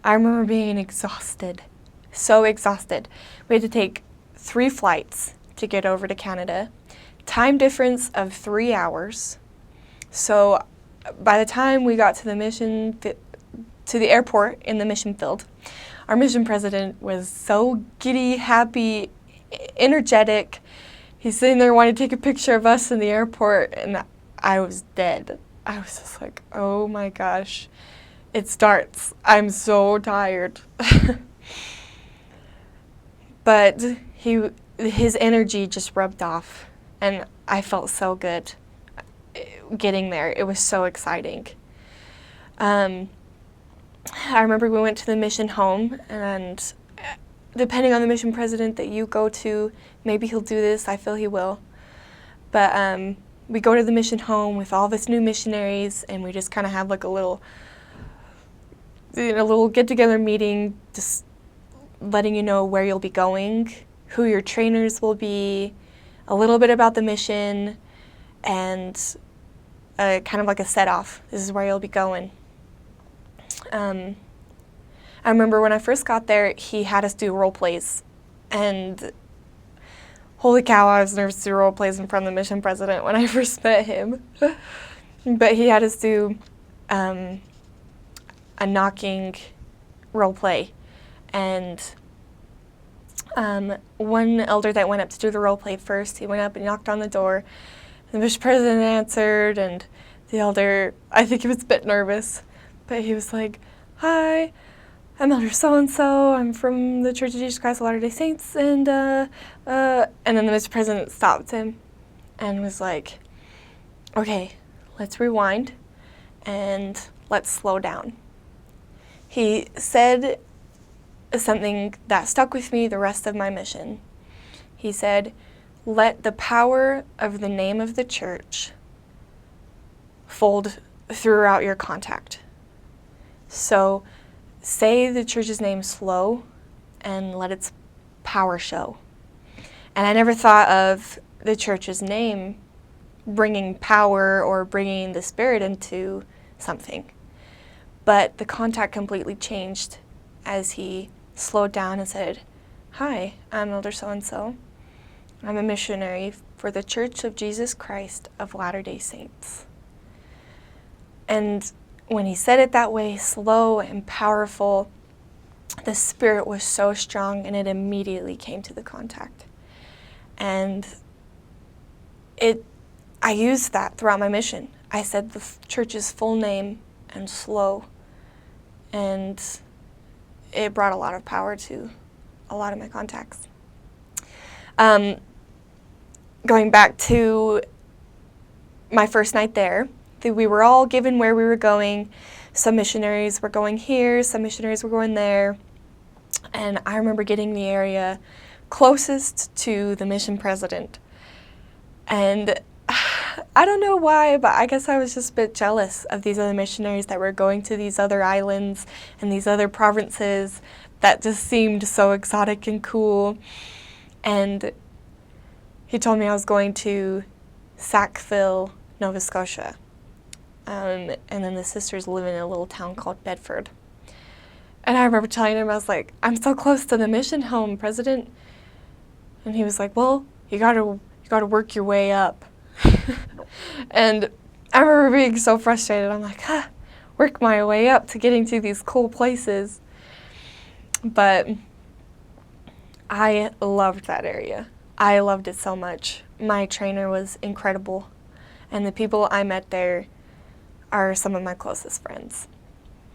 I remember being exhausted, so exhausted. We had to take 3 flights to get over to Canada, time difference of 3 hours. So by the time we got to the airport in the mission field, our mission president was so giddy, happy, energetic. He's sitting there wanting to take a picture of us in the airport, and I was dead. I was just like, oh my gosh, it starts. I'm so tired. But his energy just rubbed off, and I felt so good getting there. It was so exciting. I remember we went to the mission home, and depending on the mission president that you go to, maybe he'll do this. I feel he will. But we go to the mission home with all this new missionaries, and we just kind of have like a little get-together meeting, just letting you know where you'll be going, who your trainers will be, a little bit about the mission, and kind of like a set-off. This is where you'll be going. I remember when I first got there, he had us do role plays, and holy cow, I was nervous to do role plays in front of the mission president when I first met him. But he had us do a knocking role play, and one elder that went up to do the role play first, he went up and knocked on the door. The mission president answered, and the elder, I think he was a bit nervous, but he was like, "Hi, I'm Elder so-and-so. I'm from the Church of Jesus Christ of Latter-day Saints," and then the Mr. President stopped him and was like, "Okay, let's rewind and let's slow down." He said something that stuck with me the rest of my mission. He said, "Let the power of the name of the church fold throughout your contact." So say the church's name slow and let its power show. And I never thought of the church's name bringing power or bringing the Spirit into something. But the contact completely changed as he slowed down and said, "Hi, I'm Elder so-and-so. I'm a missionary for the Church of Jesus Christ of Latter-day Saints." And when he said it that way, slow and powerful, the Spirit was so strong, and it immediately came to the contact. And I used that throughout my mission. I said the church's full name and slow, and it brought a lot of power to a lot of my contacts. Going back to my first night there, we were all given where we were going. Some missionaries were going here, some missionaries were going there, and I remember getting the area closest to the mission president. And I don't know why, but I guess I was just a bit jealous of these other missionaries that were going to these other islands and these other provinces that just seemed so exotic and cool. And he told me I was going to Sackville, Nova Scotia. And then the sisters live in a little town called Bedford. And I remember telling him, I was like, "I'm so close to the mission home, President." And he was like, "Well, you gotta work your way up." And I remember being so frustrated. I'm like, work my way up to getting to these cool places. But I loved that area. I loved it so much. My trainer was incredible, and the people I met there are some of my closest friends.